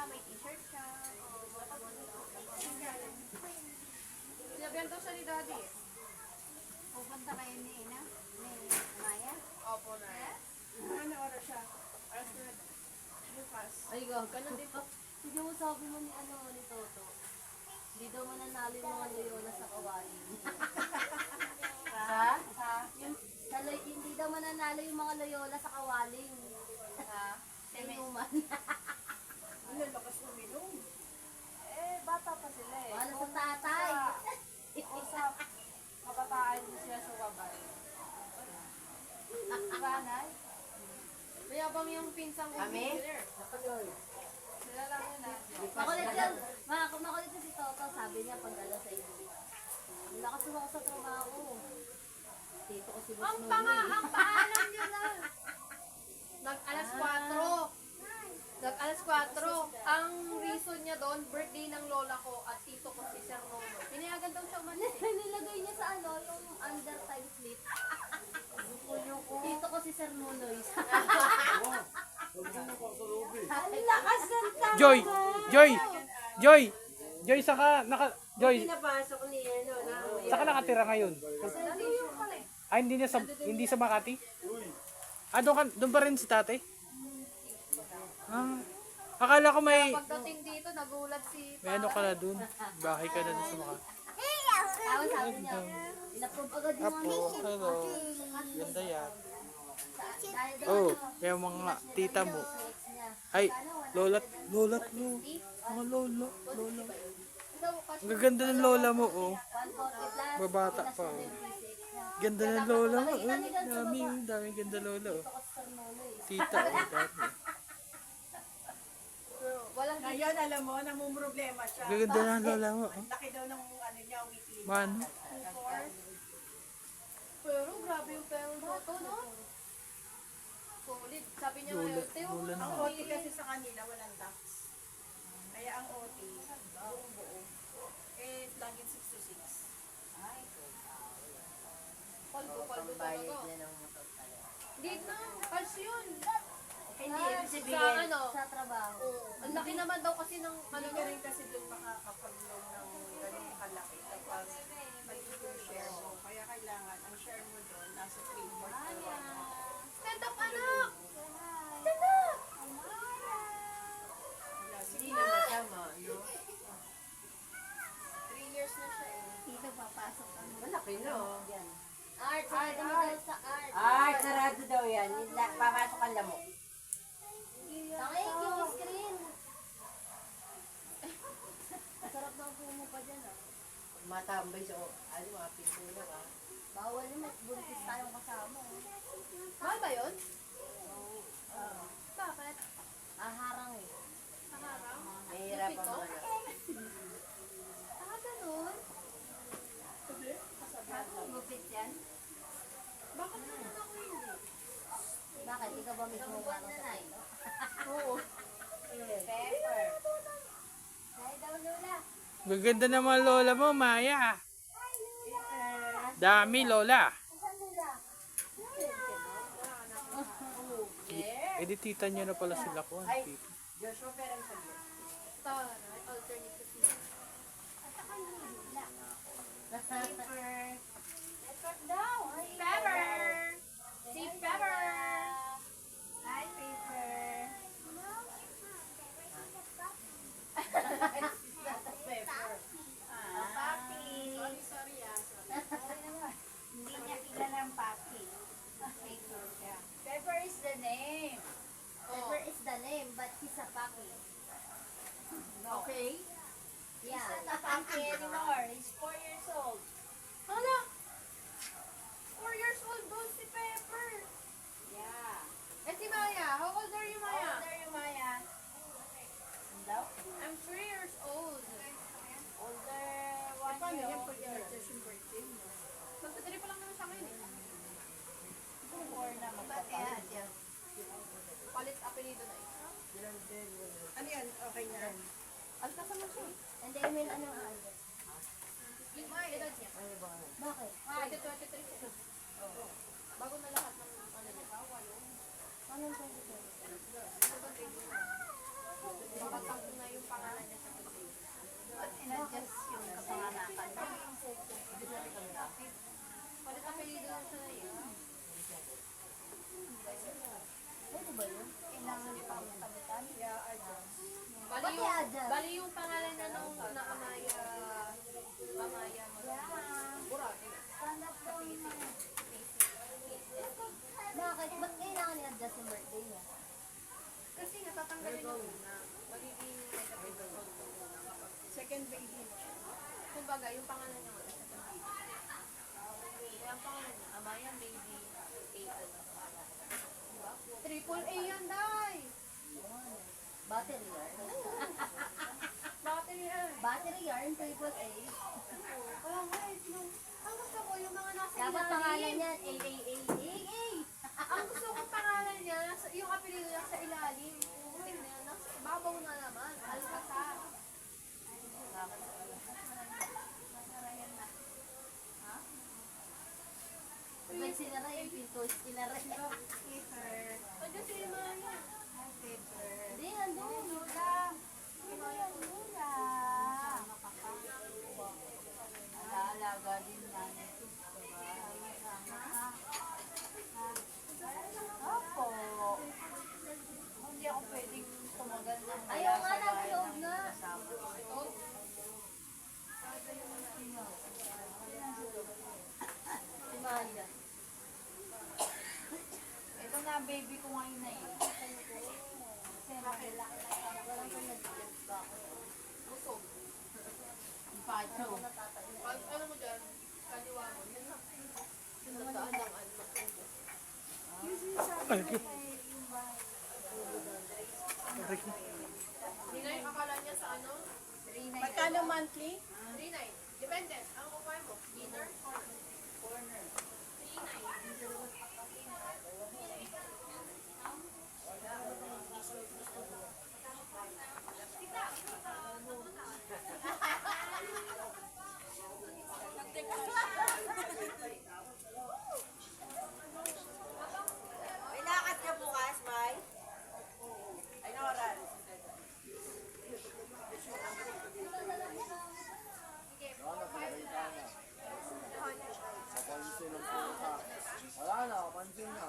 may t-shirt siya. Sinabihan daw siya ni Daddy. Pupunta kayo ni Ina? Ni Maya? Opo na. Ano oras siya? Oras na. Bukas. Ay, ganun din po. Sige mo sabi mo ni ni Toto. Hindi daw mananalo yung mga Loyola sa kawain. Ha? Hindi daw mananalo yung mga Loyola sa kawaling. Ha? Sa inuman. Ang lakas uminom. Bata pa sila eh. Wala sa tatay. Usap. Kabataan mo siya sa wabay. Banay? Mayabang yung pinsang ko. Kami? Sila lang yun ah. Makulit yan. Makulit yan si Toto. Sabi niya pag sa inyo. Lakas mo ako sa trabaho. Dito ko si Boss Ang Nonoy. paalam nyo na. Nag-alas 4. Nag-alas 4. Ang reason niya doon, birthday ng lola ko at tito ko si Sir Nono. Pinayagan daw siya umalis. Nilagay niya sa yung under time slip. Dito ko si Sir Nonoy. Ang lakas ng tao! Joy! Joy! Joy! Joy, Joy, Pinapasok ni saka nakatira ngayon? Ay, hindi sa Makati? Ah, doon pa rin si tate? Ah, akala ko may Pagdating dito, nagulat si may ano ka na doon. Bahay ka na doon sa Makati. Tapos sabi niya, in-approve agad yung Apo, hello. Ganda yan. dahil daw Oh, yung mga tita mo. Ay, lola mo. Mga lola. Ang gaganda ng lola mo, oh. 140 plus. Babata pa, oh. Ganda ng lola mo, oh. Dami ganda lola, oh. Tita, oh. Dami. walang Ngayon, alam mo, namumroblema siya. Gaganda ng lola mo, oh. Laki daw ng niya, weekly. Mano? pero grabe yung pera ng Toto, no? Solid. Sabi niya ngayon, Teo, Lola Ang na. OT kasi sa kanila, walang tax. Kaya ang OT, buong-buo. Laging 6 to 6. paldo talaga. Hindi na, cash yun. Hindi, ibig Sa sabihin, ano, Sa trabaho. ang laki naman daw kasi ng hindi ka rin kasi doon makakapag-loan ng ganun kalaki kapag magiging share mo. Kaya kailangan, ang share mo doon, nasa 3-4. stand up, anak! Stand up! Hindi na matama, no? 3 years na siya eh. Dito papasok ang Malaki, no? yan. Art, sarado mo daw sa art. Sarado daw yan. Papasok ang lamok. Tangik yung screen. Sarap na ang pumo pa dyan, ah. Matambay sa, mga pintura ka. Bawal yun, may buntis tayong kasama. Mahal ba yun? Bakit? Harang eh. Nakarang? Mahirap Ito? ang Ganun? Gupit yan? Bakit naman ako hindi? Bakit? Ikaw ba mismo ang sa tayo? Oo. Pepper. Ay daw, Lola. Gaganda naman lola mo, Maya. Dami, lola. Saan Lola? Eh, di tita niya na pala sila ko. Tita. Joshua, perang sabi. Taray, alternate kasi. Pepper daw. Pepper! Si Pepper! Hi, Pepper. Sorry ah. Hindi niya kilala ang papi. Pepper siya. Pepper is the name. Pepper is the name, but he's a papi. Okay. Yeah. He's not a papi anymore. He's 4 years old. Hala! 4 years old doon si Pepper. Yeah. Eh si Maya, how old are you, Maya? How old are you, Maya? Daw? I'm 3 years old. Older Paano 1 year yan old. pag yung birthday mo? Magta-3 pa lang naman siya ngayon eh. 4 na magpapalad. Palit apelido na eh. Ano yan? Okay na. Altas naman siya. Hindi, I mean, anong ano? Yung mga edad niya. Bakit? 2023. Bago na lahat ng ano niya. Anong 22? Makatag na tanggalin mo muna. Magiging negative result mo muna kapag Second baby mo siya. kumbaga, yung pangalan niya nga, second baby. Kaya ang pangalan niya, Amaya Baby A. Diba? Triple A yan, Day! Battery yarn. Battery yan. Battery yarn, triple A. Kaya nga, ang gusto ko, yung mga nasa Dapat ilalim. pangalan niyan, A. Ang gusto kong pangalan niya, yung apelido niya sa ilalim. Putin na yan, nasa ibabaw na naman. Alcazar. May sinara yung pinto, sinara niya. Andiyan si Maya. Hindi, andun. Nag-aalaga din namin. Opo. Hindi ako pwedeng tumagal ng ayaw nga, nasa loob nga. Oh, Si Maya. Ito na, baby ko ngayon na yun. Kasi laki-laki na yan. Walang kung nag-gets ba ako. busog. Pacho. Ano mo dyan? Kaliwa mo. Yan na. Tandaan ng ano. Hindi na yung akala niya sa ano? Magkano monthly? 3.9. Depende. Ang kukuha mo. Dinner or corner? 3.9. May lakad ka bukas, May? Ay, Noran. Pansin ng puta. Wala na, pansin na.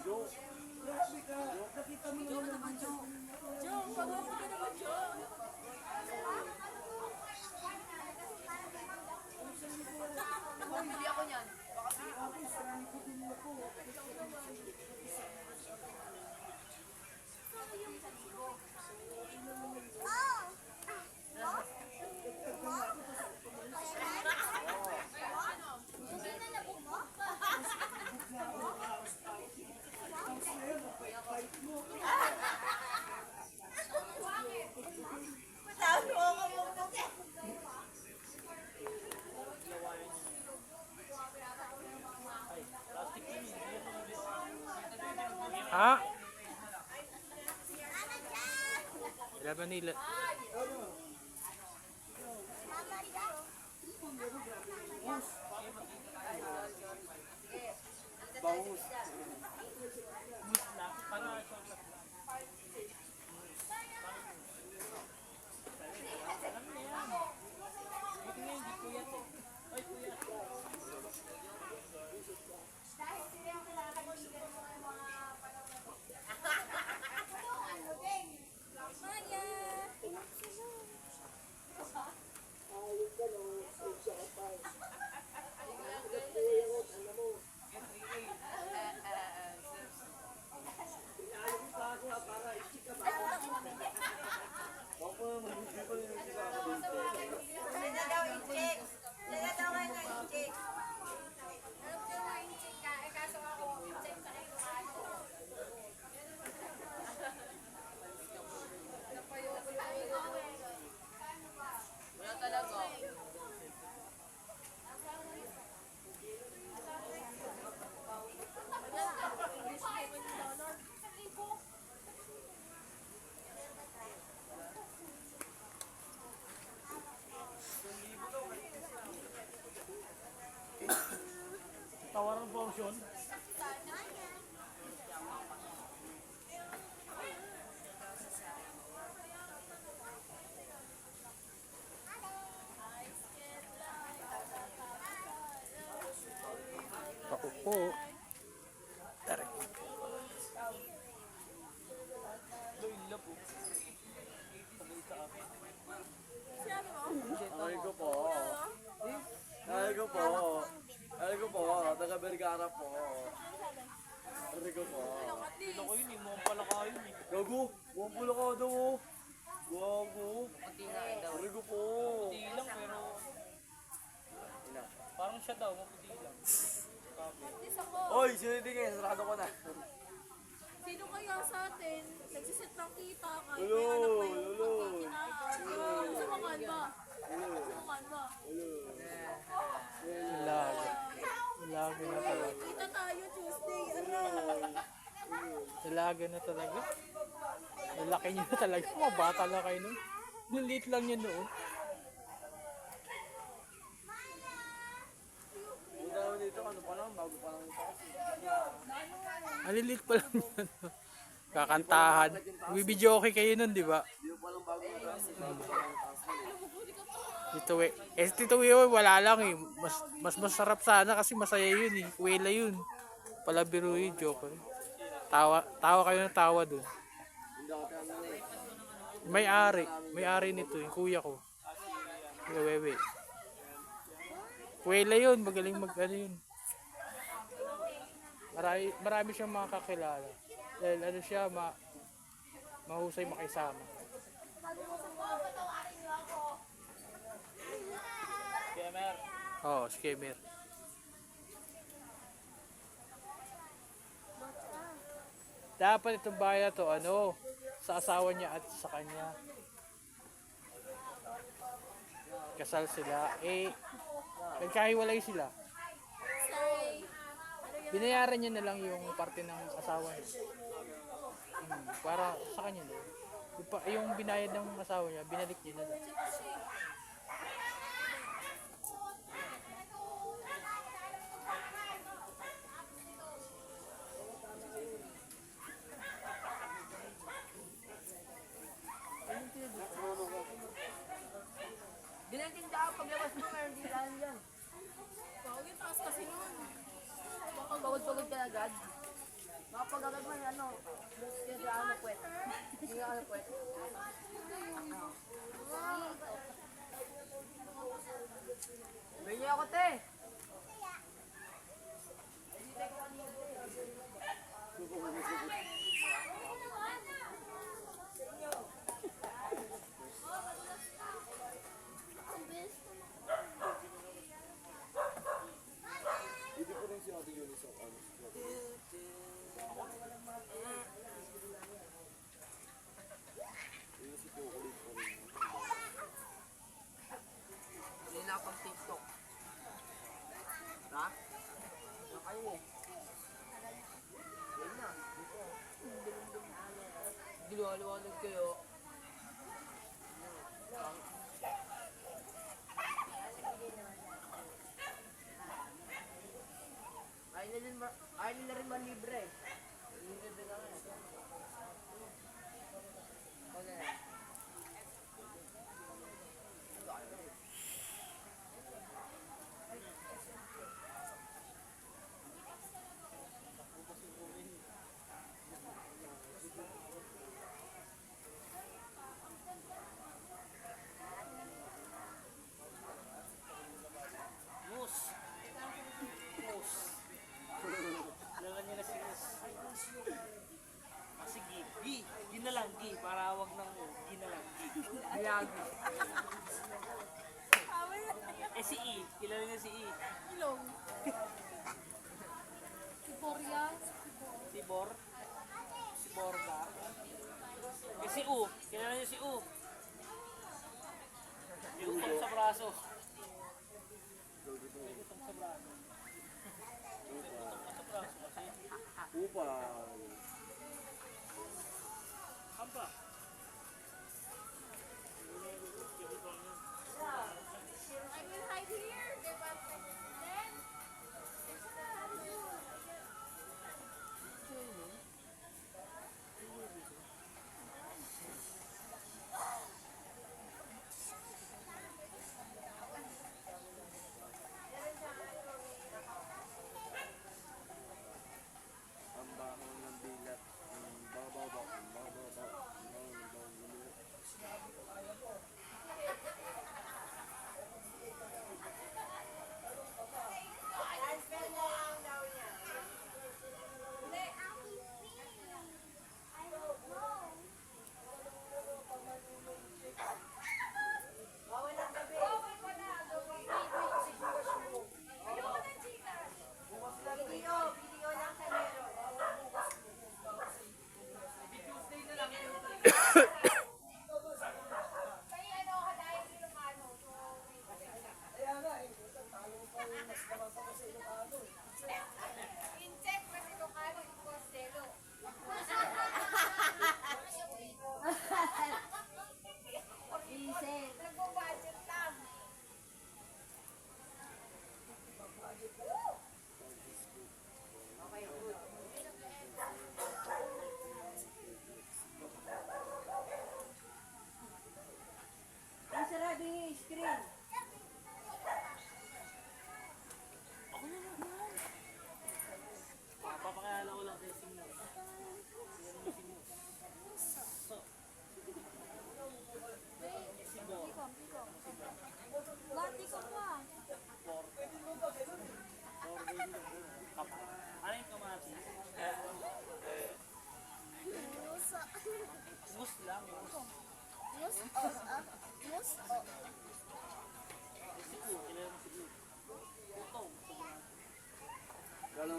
Jo. Bumili ako niyan. Tawag mo ako mong Ha? Laban nila. Bangus. Vergara po. Rico po. Ito ko yun eh, mukhang pala ka yun eh. Gago, buong pula ka daw oh. Gago. Rico po. Puti lang pero parang siya daw, maputi lang. Oy, sino tingin? Sarado ko na. Sino kaya sa atin? Nagsiset ng kita ka. Hello, hello. Sumakan ba? Sumakan ba? Lagi. Lagi na talaga. Kita tayo Tuesday. Aray. Lagi na talaga. Laki niyo na talaga. Mga bata lang kayo nun. Liit lang yun noon. Punta naman dito, ano pa lang, bago pa lang ito. Alilit pa lang yun. Kakantahan. Bibidyo okay kayo nun, di ba? Hindi pa lang bago ito. Bago pa lang ito. Dito eh. Dito eh, wala lang eh. Mas masarap sana kasi masaya yun eh. Kuwela yun. Palabiro yun, joke eh. Tawa kayo ng tawa dun. Hindi ako tayo eh. May-ari nito, yung kuya ko. Kuya Wewe. Kuwela yun, magaling ano yun. Marami siyang makakilala. Dahil ano siya, mahusay makisama. Scammer. Oo, scammer. Dapat itong bahay na to, ano, sa asawa niya at sa kanya. Kasal sila. Nagkahiwalay sila. Binayaran niya na lang yung parte ng asawa niya. Para sa kanya na. Yung binayad ng asawa niya, binalik niya na lang. Dinatinda ako paglabas mo, meron din daan yan. Bakit yung taas kasi nun? Baka pagod-pagod ka agad. Baka pag agad mo, ano, yung ano puwet. Yung ano puwet. Bili ako, te. Hindi ko rin si Ate Yun isang ano. Yung si Chocolate pa rin. Hindi na akong TikTok. Ha? Ano kayo eh? Yan na. Giluwa-luwanag kayo. Ayaw nila rin man libre. Libre din ako. Ano yan? Kilala niya na si Gus. Sige, Gi na lang, Gi. Para wag nang Gi na lang, Gi. Miyagi. Si E, kilala niya si E. Ilong. Si Boria. Si Bor. Si Borga. Si U, kilala niya si U. Yung utong sa braso. May utong sa braso. Upa. Hampa. I will hide here. Then, Ang baho ng bilat. Babaw.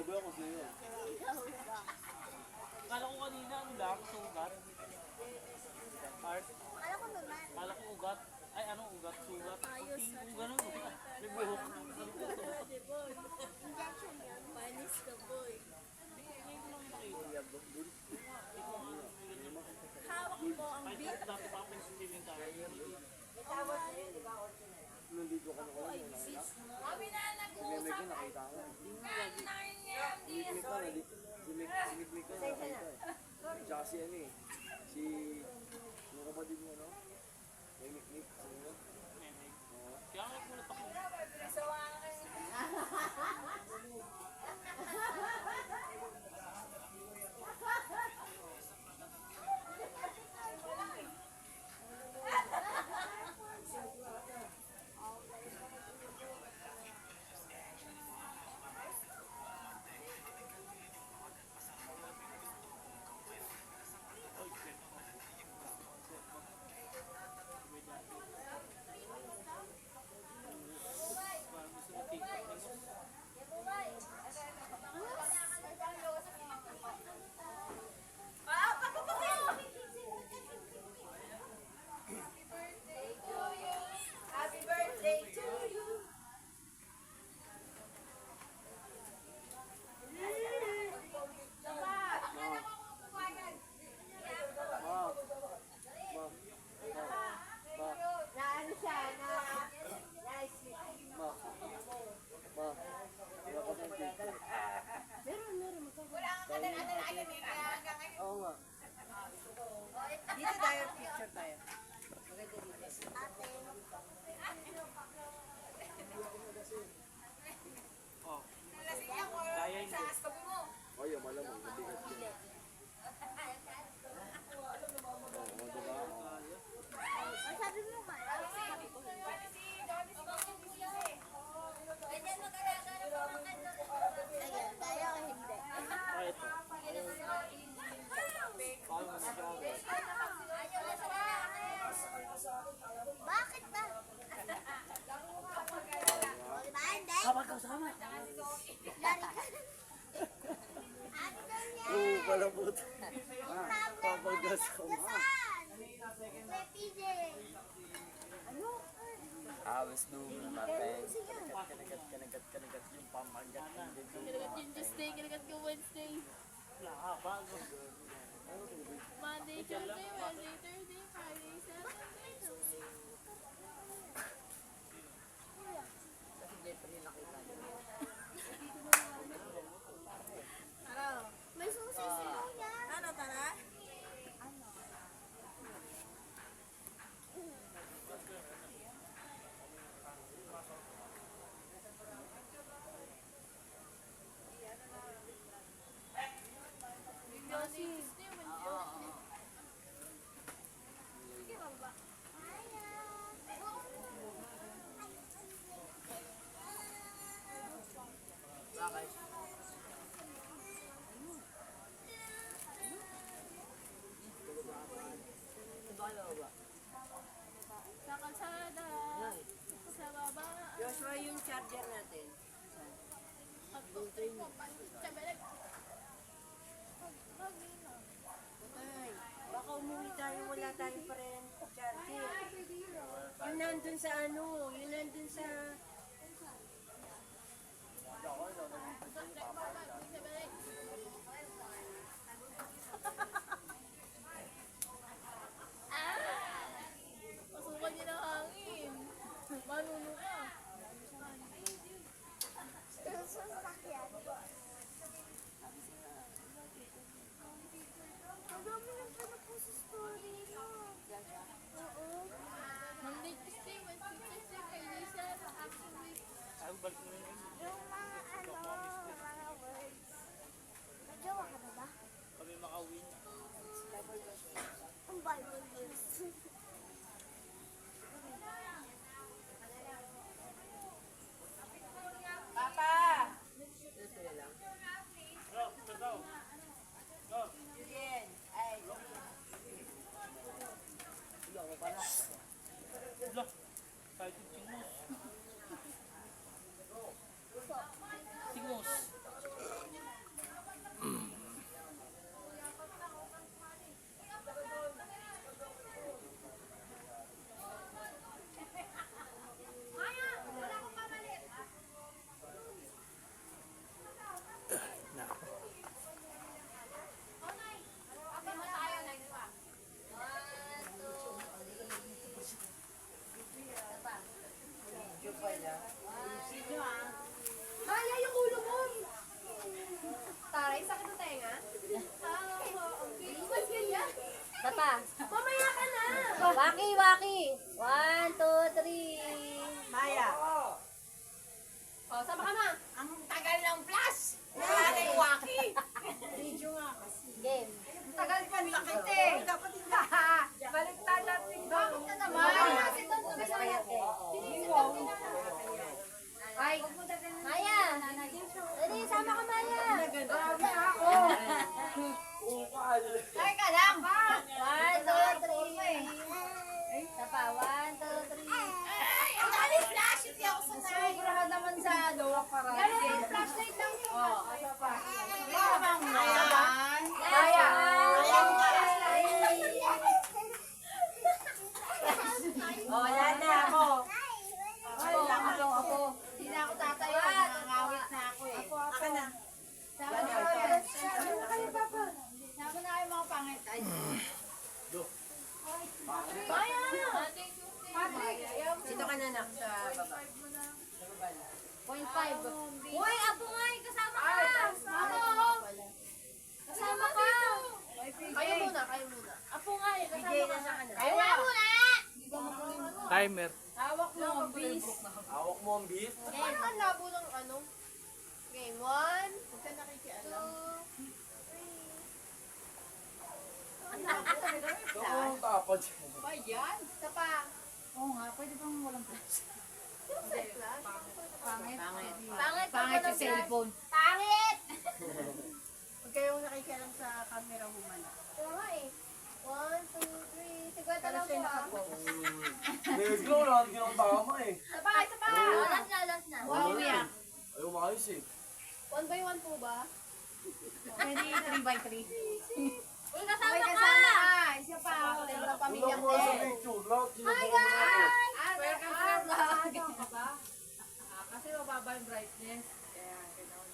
Sabi ako sa'yo. Kala ko kanina, ano lang, sugat. Art, Alam ko naman. kala ko ugat. Ay, ano ugat, sugat. Puting kung ganun. May buhok. Injection yun. Panis ka, boy. Hawak mo ang beat. Dati pa ako yung tayo. Nandito ka na ko lang. Kami na nag-uusap. Nakita ko. Hindi Simikmik ko nakita eh. Tsaka si ano eh. Si... Yung kapatid mo no? May mikmik. Sino mo? Kaya nga kulat ako. Happy birthday to you. Naano siya, na... Oo nga. Dito tayo, picture tayo. Maganda dito. Kaya hindi. Ay, malamang. Mabigat yun. Oo, diba? Ang sabi mo ba? Ayan, tayo o hindi? Ah, ito. Paano masasabi? Bakit ba? O, diba? Hindi? Kapag kasama. Lari ka. Ano daw niya? Oo, palabot. Papagas ka ma. May PJ. Ano? Awas doon, natin. Kanagat yung pamagat. Kinagat yung Tuesday, kinagat yung Wednesday. Bago. Monday, Tuesday, Wednesday, Thursday, Friday, Saturday, Sunday. May susi si Kuya. Ano, tara? Monday, Tuesday, Wednesday. Sa kalsada, sa baba, Joshua, yung charger natin. pagtutoy mo, sabi Ay, baka umuwi tayo, wala tayong pa rin charger. Yun nandun sa ano, yun nandun sa... pasukan niya ng hangin. Manuno ka. Sasakyan. Ang dami ng ano po sa story mo. Oo. Monday, Tuesday, Wednesday, Thursday, Friday, Saturday. Maya, yung ulo mo! Taray, sakit ang tenga? Okay. Mas ganyan? Tata. Mamaya ka na! Waki, waki. 1, 2, 3. Maya, O, sama ka ma! ang tagal ng flash! Wala na yung waki! Video nga kasi. Game. Tagal pa sakit eh. Dapat hindi. Baliktad natin ba? Bakit ka naman? Kasi doon kami sa Ay, Maya. Dali, sama ka, Maya. Grabe ako. Teka lang. 1, 2, 3. Isa pa. 1, 2, 3. Ay, ang dali flash! Hindi ako sanay. Sobrahan naman sa lowa para. ganun, flashlight lang siya. Ayan. Maya. Wala na ako. Ako. Hindi na ako tatayo. Nangangawit na ako eh. Ako na. Sama na kayo. Sama na kayo mga pangit. Ay. Maya! Patrick! Dito ka na nak sa baba. 0.5. Uy, ako nga. Kasama ka. Kasama ka. Kayo muna, kayo muna. Apo nga eh. Kasama Bigay ka. na sa kanila. Kayo nga muna. Timer. Hawak mo ang bis. Hawak mo ang beef. Parang ang labo ng ano. Game 1, 2, 3. Ito ang tapad. Ba yan? Isa pa. Oo nga, pwede bang walang flash? Pangit. Pangit. Pangit yung cellphone. Pangit! Huwag kayong nakikialam sa camera humana. Ito nga eh. 1, 2, 3. Sigwata lang po ah. Let's go, lahat ng tama eh. Isa pa, isa pa. Last na, last na. Wow, yeah. Ayaw maayos eh. 1 by 1 po ba? Pwede 3x3. Uy, May kasama ka! kasama ka. Isa pa. Wala ng pamilya Wala ko. mo sa picture. Lahat sinubukan mo na ako. Welcome to the vlog. Kasi mababa yung brightness. Kaya gano'n.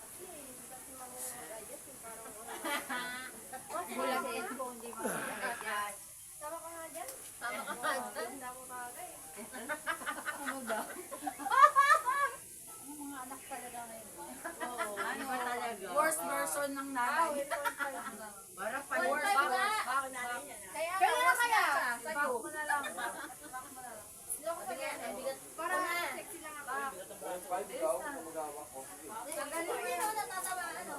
Wala sa cellphone, di ba? Sama ka nga dyan. Sama ka pa dyan. Hindi ako kagay. Ano daw? Ang mga anak talaga ngayon. Ano ba talaga? Worst version ng nanay. Para pa One worst. time nga. Baka nanay niya na. Kaya Kaya nga kaya. Sa'yo. Bako mo na lang. Hindi ako kagaya. Para sexy lang ako. 5 ikaw, kamag-awa ko. Magaling mo yun, natatawa, ano?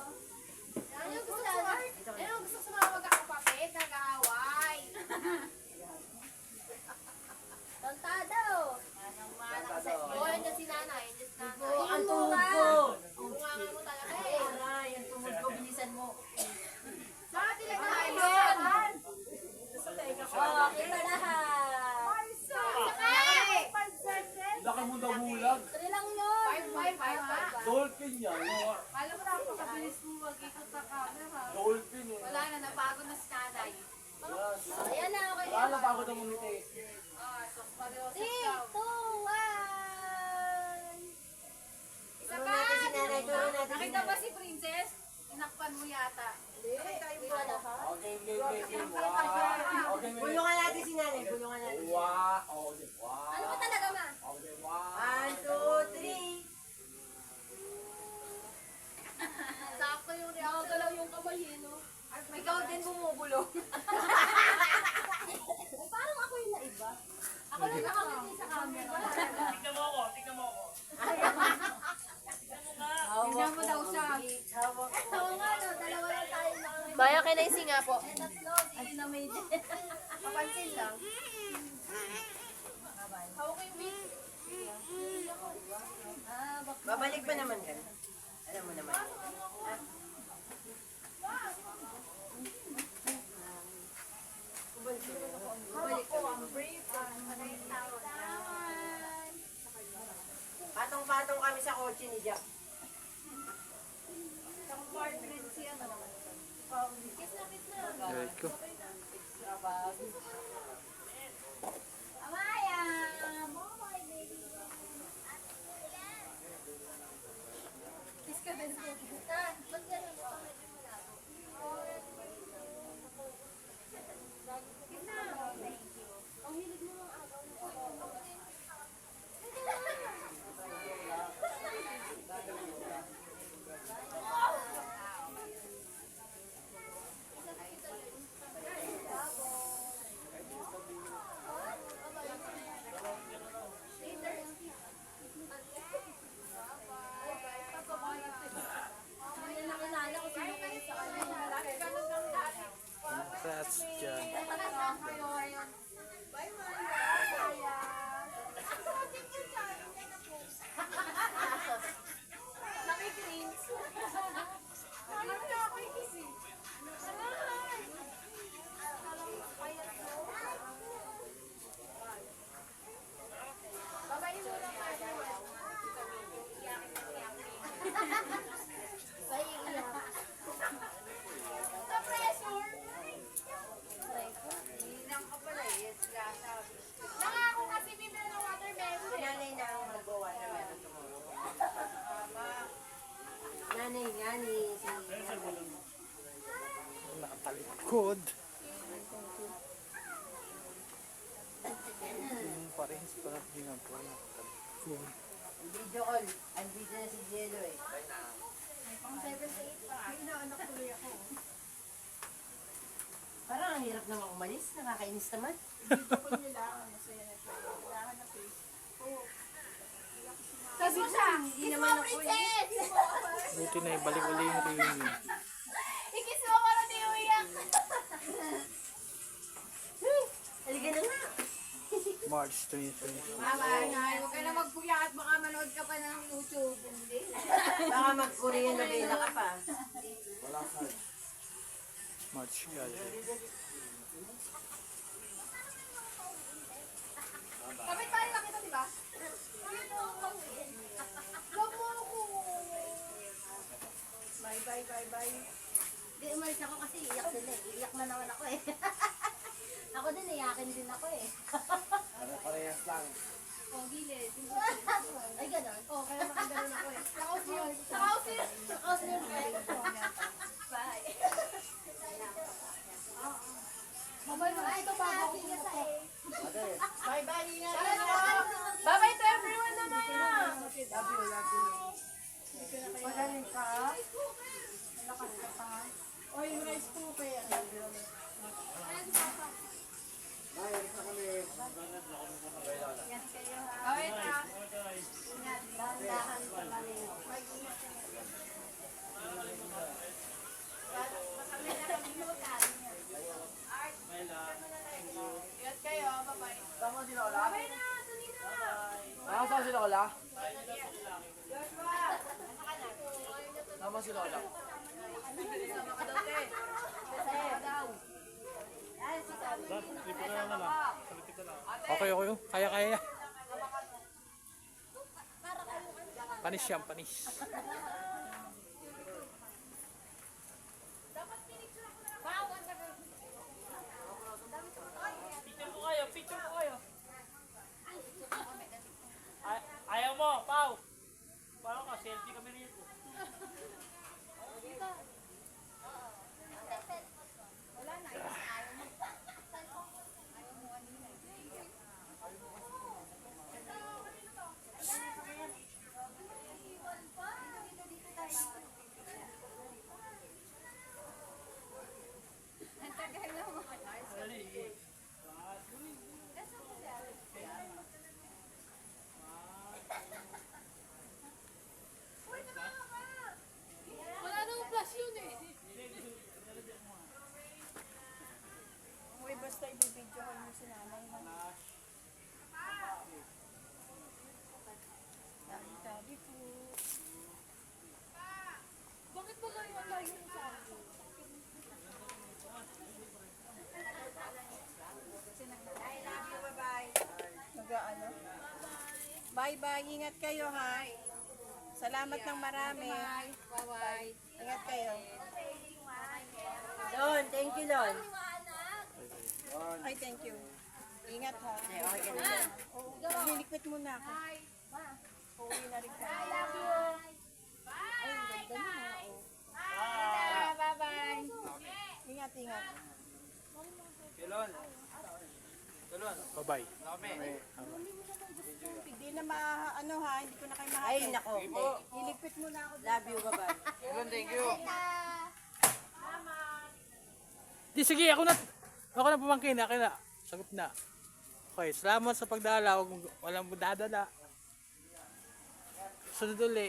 Ano yung gusto mo? Ano yung gusto sa mga magkakapatid? Nag-aaway. Tantado. Oo, nandiyan si nanay. Nandiyan si nanay. Ang tuhod ko. Bunganga mo talaga eh. Aray, ang tuhod ko, bilisan mo. Bakit nila na Ayun. ayun? Oh, kita lahat. Laki mo na bulag. 3 lang yun. 5. Dolphin yan. Alam mo na ako, kabilis mo mag-ikot sa camera. Dolphin eh. Wala na, napagod na si nanay. Ayan na, okay. Wala pa ako na mumiti. So, pareho 3, 2, 1. Isa pa! Nakita ba si Princess? Inakpan mo yata. Okay, game. Wow. Okay, Bulungan natin si nanay. Bulungan natin. Wow. Okay, wow. Ano ba talaga, ma? Okay, wow. 1, 2, 3. Sakto yung reaction. Yung kamay eh, no? Ikaw din bumubulong. Parang ako yung naiba. Ako lang nakakita sa camera. Tingnan mo ako, tingnan mo ako. Tingnan mo daw siya. Oo nga, no, dalawa lang tayo na. Maya, kinaisi nga po. Tatlo, hindi na may Kapansin lang. Hawak ko yung mic. Babalik pa naman ka. Alam mo naman. Patong-patong kami sa kotse ni Jack. Right ko. Amaya! Boy, baby. Kiss ka din. Tan, ba't ganun mo? Medyo malabo. Ang hilig mo ng agaw na Good. Yung parehas pa natin ang po. Good. Video call. Andito na si Jello eh. Pang 7 to 8 pa. May inaanak tuloy ako. Parang ang hirap naman umalis. Nakakainis naman. Video call nyo lang. Masaya na siya. Kailangan na face. Sabi siya, hindi naman ako eh. Buti na ibalik uli yung reunion. Ikis mo para di umiyak. Halika na nga. March 2020. Bye-bye. Huwag ka na magpuyat. Baka manood ka pa ng YouTube. Hindi. Baka mag-Korean novela ka pa. March God. Kapit tayo lang kita, di ba? Huwag mo ako. Bye, bye, bye, bye. Hindi, umalis ako kasi iyak sila eh. Iyak na naman ako eh. Ako din, iyakin din ako eh. Parehas lang. Oh, gilid. Ay, ganon. Oh, kaya makaganon ako eh. Nakausir. Bye. Mabay mo. Ito pa ako. Bye, bye. Ingat. Bye-bye to everyone na na. Love you, love you. Magaling ka? O, yung rice ko kaya. Bye, alis na kami. Okay na. Dahan-dahan sa malino. Ingat kayo. Bye-bye. Tama si Lola? Bye na. Tuloy na. Tama si Lola? Tama si Lola. Sama ka daw, te. Sama ka daw. Okay, okay. Kaya. Panis yan, panis. Picture ko kayo, picture ko kayo. Ayaw mo, Pau. Paano ka? Selfie kami rito. Wala nang flash yun eh. Uy, basta i-video call mo si nanay. Tabi po. Bakit ba kayo ang layo mo sa akin? Mag-ano? Bye-bye. Ingat kayo, ha? Salamat ng marami. Bye-bye. Ingat kayo. Don, thank you, Don. Ay, thank you. Ingat, ha? Okay ka na. Lilikpit muna ako. Uuwi na rin kami. Bye-bye. Ingat, ingat. Kilon. Kilon. Bye-bye. Kami. Hindi na ano ha, hindi ko na kayo Ay, makakita. nako. Lilikpit muna ako. Love you, bye-bye. Kilon, thank you. Di, sige, ako na pumangkin. Akin na. Sagot na. Okay, salamat sa pagdala. Walang dadala. Sunod uli.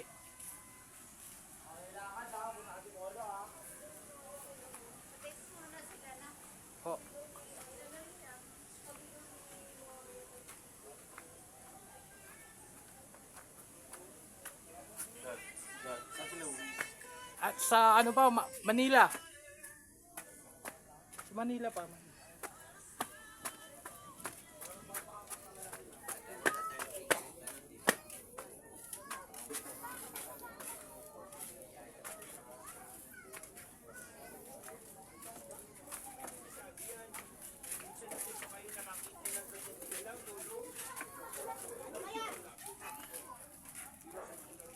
Oh. At sa ano pa, Manila. Sa Manila pa.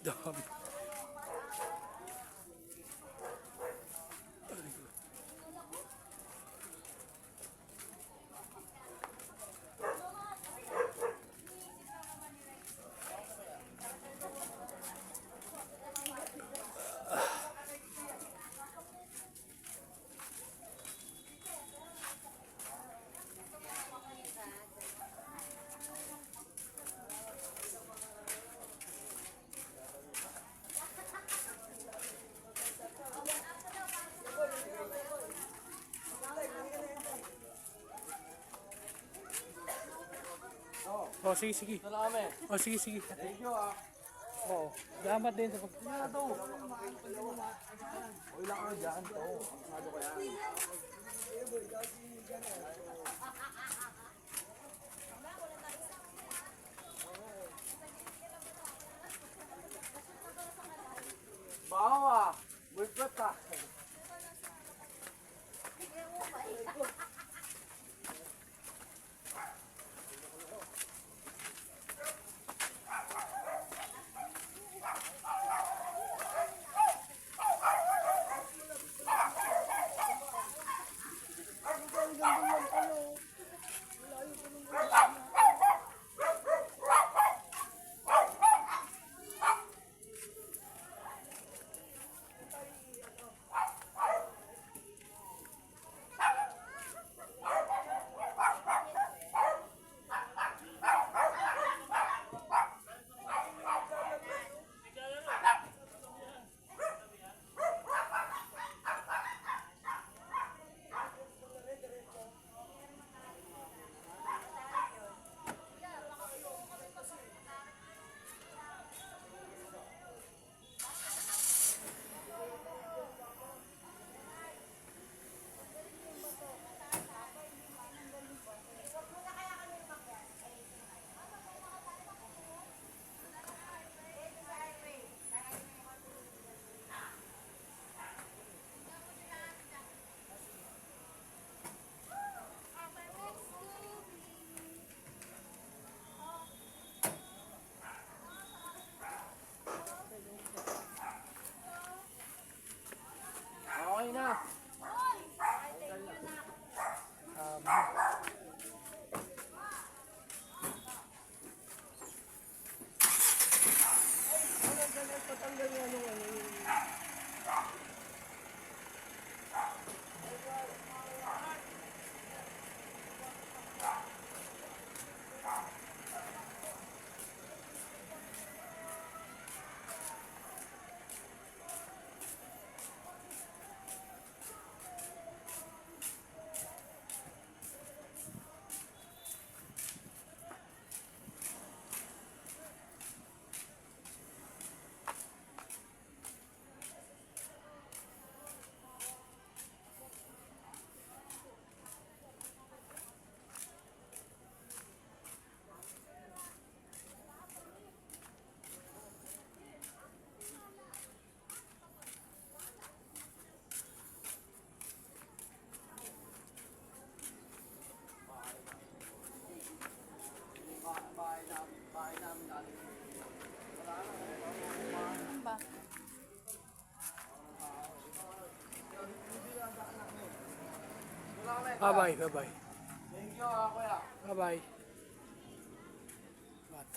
Dami. Oh, sige, sige. Ito na kami. Oh, sige, sige. Thank you ah. Oo. Salamat din sa pag... Ano to? Uy lang ka dyan. Oo. Masyado ko yan. Bawa! Bulpet ka! Okay na. Bye-bye, bye-bye. Thank you ah, kuya. Bye-bye. What?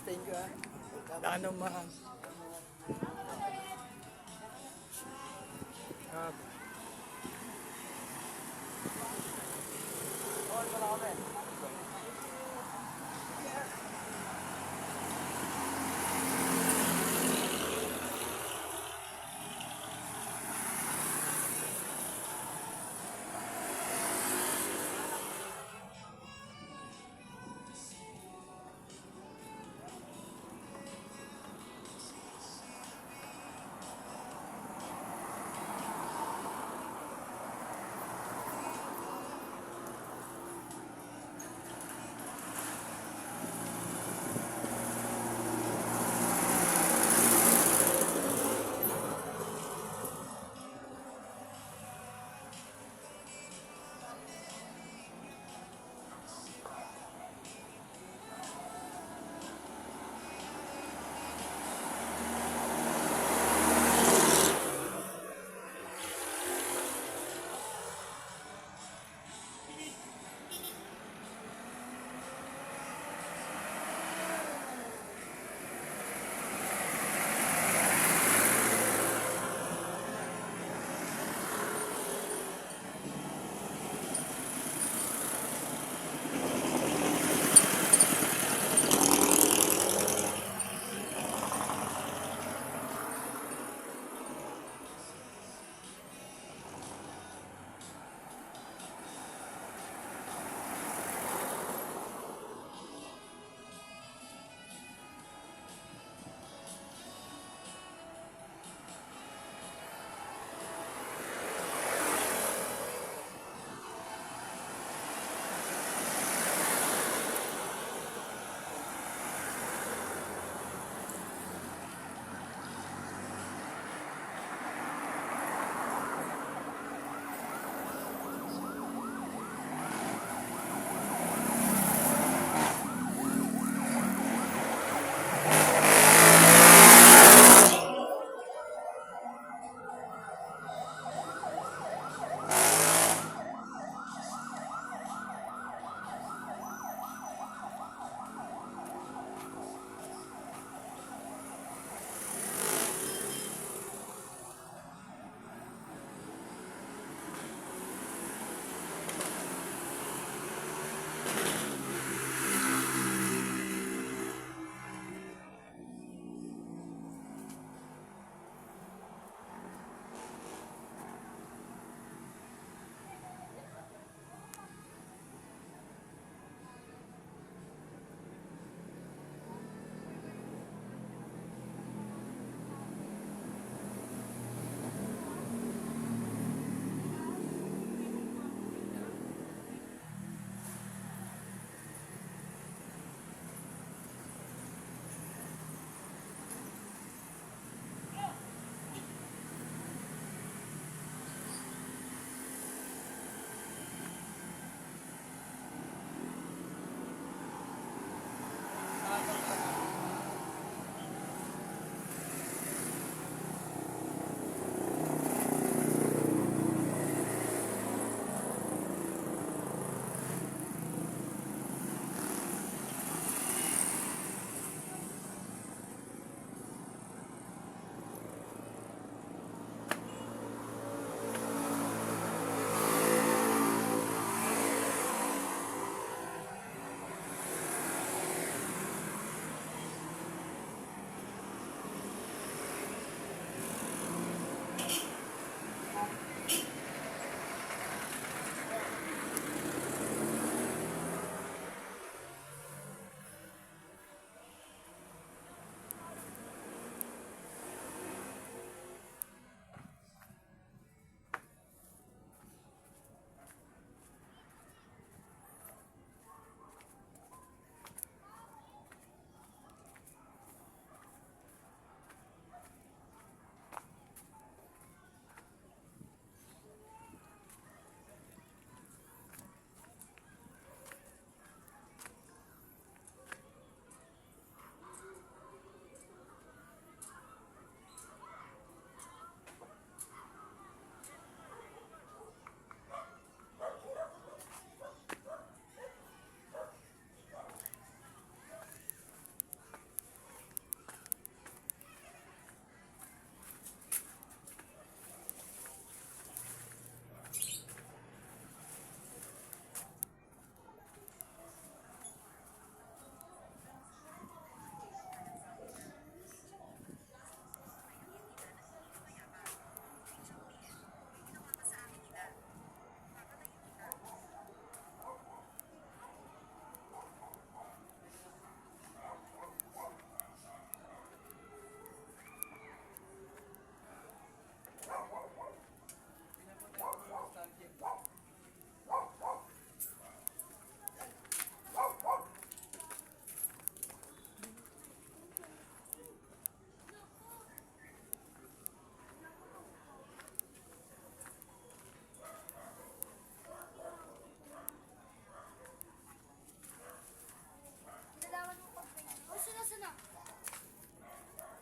thank you ah. Wala naman. Grabe. Oh, wala kami.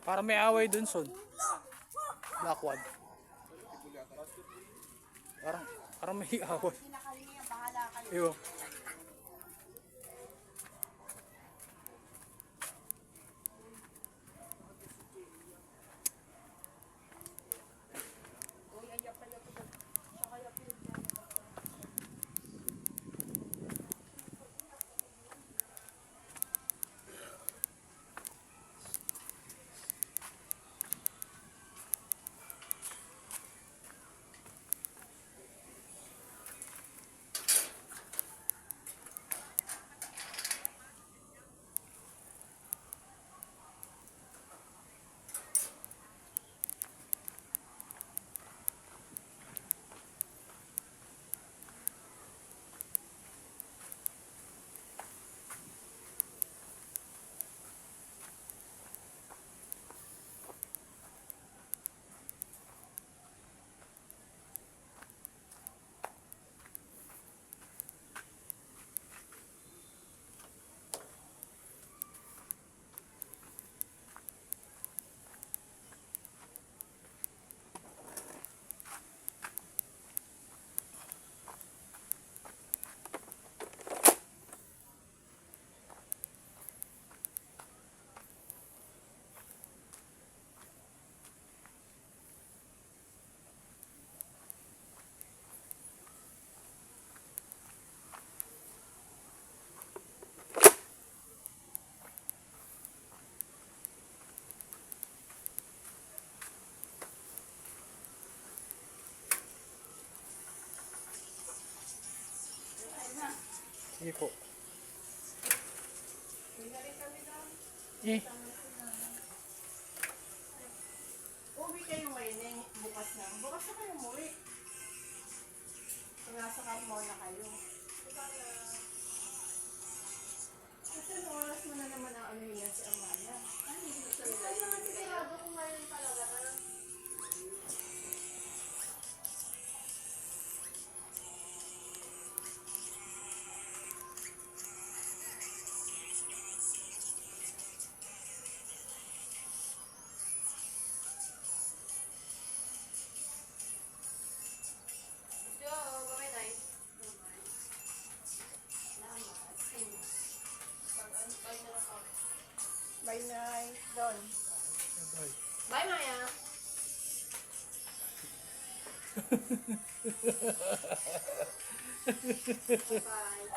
Para may away dun, son. Blackwad. Parang may away. Kinakali niya, bahala kayo. Ewan. Sige po. Eh, Uwi kayo ngayon eh, bukas na. Bukas na kayo umuwi. Nasa Carmona na kayo. Kasi ano oras mo na naman ang ano yan si Amaya. Ay, naman sigurado kung ngayon talaga na. Jo, bye Nay. Bye night. Don. Bye, Maya. Bye.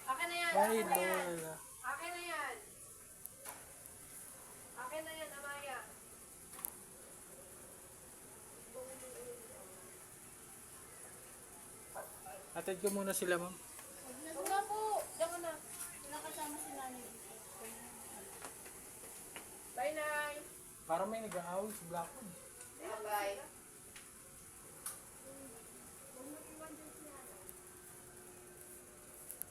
Akin na yan. bye, Akin na yan. Lola. Akin na yan. Akin na yan, Amaya. Atid ko muna sila, ma'am. Huwag na po. Diyan ka na. Wala kasama si nanay. Bye, Nay. Parang may nag-aaway si Blackwood. Bye.